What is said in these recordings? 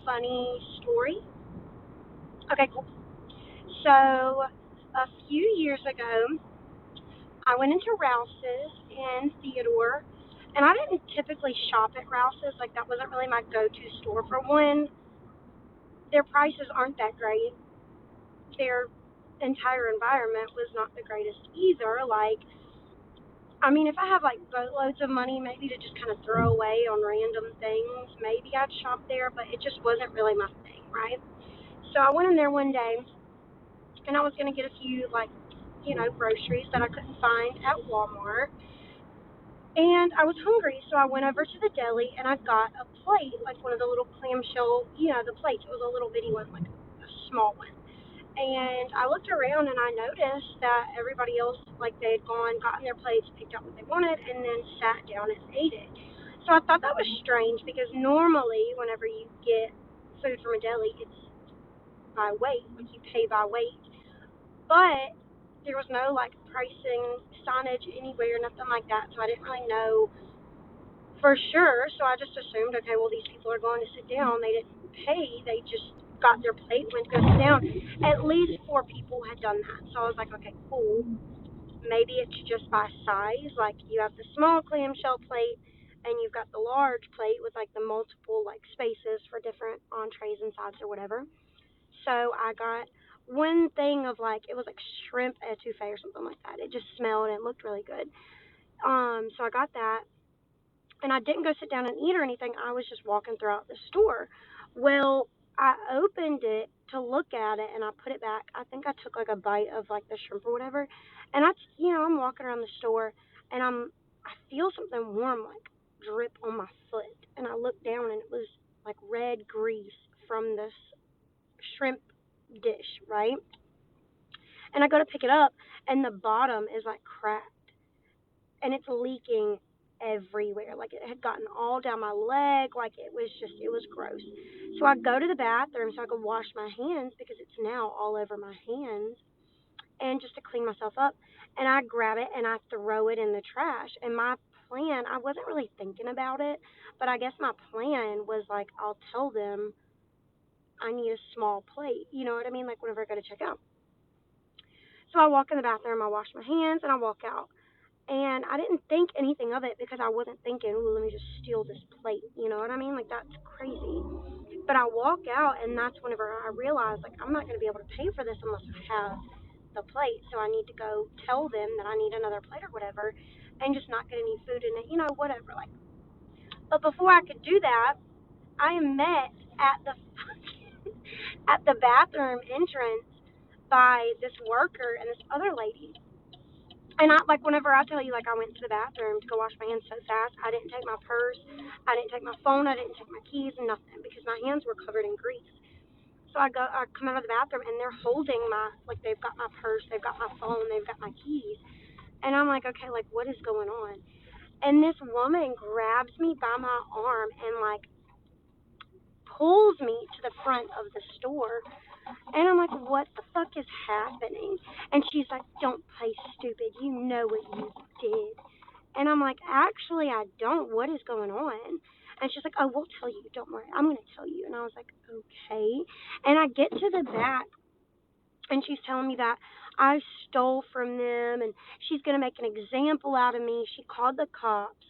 funny story. Okay, cool. So, a few years ago, I went into Rouse's in Theodore, and I didn't typically shop at Rouse's. Like, that wasn't really my go to store. For one, their prices aren't that great. Their entire environment was not the greatest either. Like, I mean, if I have like boatloads of money, maybe to just kind of throw away on random things, maybe I'd shop there, but it just wasn't really my thing, right? So I went in there one day and I was going to get a few, like, groceries that I couldn't find at Walmart. And I was hungry, so I went over to the deli and I got a plate, like one of the little clamshell, the plates. It was a little bitty one, like a small one. And I looked around and I noticed that everybody else, like, they had gone, gotten their plates, picked out what they wanted, and then sat down and ate it. So I thought that was strange because normally, whenever you get food from a deli, it's by weight, like you pay by weight. But there was no like pricing signage anywhere, nothing like that. So I didn't really know for sure. So I just assumed, okay, well, these people are going to sit down. They didn't pay. They just got their plate, went to go sit down. At least four people had done that. So I was like, okay, cool. Maybe it's just by size. Like, you have the small clamshell plate and you've got the large plate with like the multiple like spaces for different entrees and sides or whatever. So I got one thing of like, it was like shrimp etouffee or something like that. It just smelled and it looked really good. So I got that, and I didn't go sit down and eat or anything. I was just walking throughout the store. Well, I opened it to look at it and I put it back. I think I took like a bite of like the shrimp or whatever. And I'm walking around the store and I feel something warm like drip on my foot. And I looked down and it was like red grease from this shrimp dish, right? And I go to pick it up and the bottom is like cracked and it's leaking everywhere. Like, it had gotten all down my leg. Like, it was gross. So I go to the bathroom so I could wash my hands because it's now all over my hands and just to clean myself up. And I grab it and I throw it in the trash. And my plan, I wasn't really thinking about it, but I guess my plan was like, I'll tell them I need a small plate. You know what I mean? Like, whenever I go to check out. So I walk in the bathroom, I wash my hands, and I walk out. And I didn't think anything of it because I wasn't thinking, ooh, let me just steal this plate. You know what I mean? Like, that's crazy. But I walk out, and that's whenever I realize, like, I'm not going to be able to pay for this unless I have the plate. So I need to go tell them that I need another plate or whatever and just not get any food in it, whatever. Like, but before I could do that, I am met at the at the bathroom entrance by this worker and this other lady. And I, like, whenever I tell you, like, I went to the bathroom to go wash my hands so fast, I didn't take my purse, I didn't take my phone, I didn't take my keys, nothing, because my hands were covered in grease. So I come out of the bathroom, and they're holding like, they've got my purse, they've got my phone, they've got my keys. And I'm like, okay, like, what is going on? And this woman grabs me by my arm and, like, pulls me to the front of the store. And I'm like, what the fuck is happening? And she's like, don't play stupid. You know what you did. And I'm like, actually, I don't. What is going on? And she's like, oh, we'll tell you. Don't worry. I'm going to tell you. And I was like, okay. And I get to the back, and she's telling me that I stole from them, and she's going to make an example out of me. She called the cops.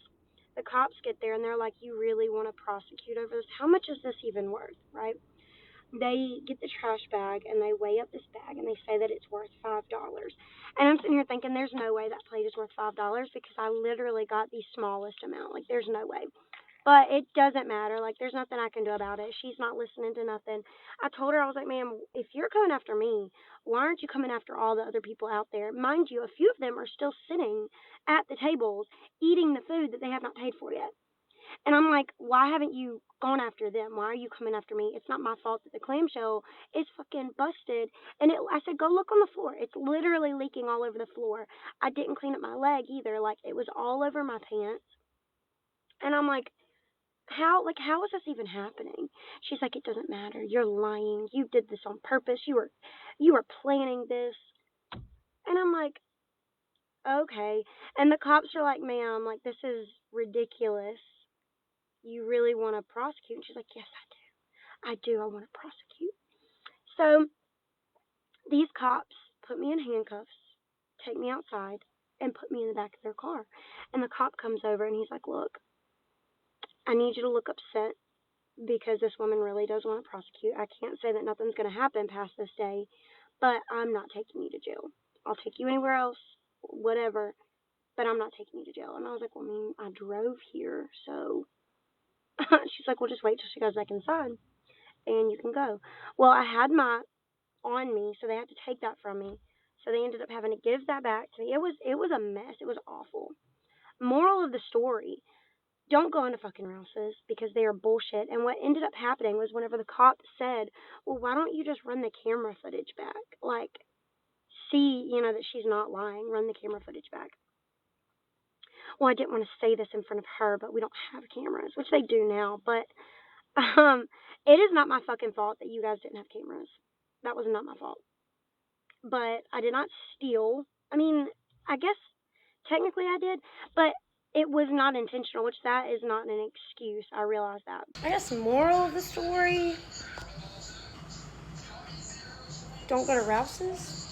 The cops get there, and they're like, you really want to prosecute over this? How much is this even worth, right? They get the trash bag and they weigh up this bag and they say that it's worth $5. And I'm sitting here thinking, there's no way that plate is worth $5 because I literally got the smallest amount. Like, there's no way. But it doesn't matter. Like, there's nothing I can do about it. She's not listening to nothing. I told her, I was like, ma'am, if you're coming after me, why aren't you coming after all the other people out there? Mind you, a few of them are still sitting at the tables eating the food that they have not paid for yet. And I'm like, why haven't you gone after them? Why are you coming after me? It's not my fault that the clamshell is fucking busted. And I said, go look on the floor. It's literally leaking all over the floor. I didn't clean up my leg either. Like, it was all over my pants. And I'm like, how is this even happening? She's like, it doesn't matter. You're lying. You did this on purpose. You were planning this. And I'm like, okay. And the cops are like, ma'am, like, this is ridiculous. You really want to prosecute? And she's like, yes, I do. I do. I want to prosecute. So these cops put me in handcuffs, take me outside, and put me in the back of their car. And the cop comes over and he's like, "Look, I need you to look upset because this woman really does want to prosecute. I can't say that nothing's going to happen past this day, but I'm not taking you to jail. I'll take you anywhere else, whatever, but I'm not taking you to jail." And I was like, "Well, I mean, I drove here, so." She's like, "Well, just wait till she goes back inside and you can go." Well, I had my on me, so they had to take that from me. So they ended up having to give that back to me. It was a mess. It was awful. Moral of the story: don't go into fucking Rouse's because they are bullshit. And what ended up happening was whenever the cop said, "Well, why don't you just run the camera footage back? Like, see, that she's not lying. Run the camera footage back." Well, I didn't want to say this in front of her, but we don't have cameras, which they do now. But um, it is not my fucking fault that you guys didn't have cameras. That was not my fault. But I did not steal. I mean, I guess technically I did, but it was not intentional, which that is not an excuse. I realize that. I guess moral of the story: don't go to Rouse's.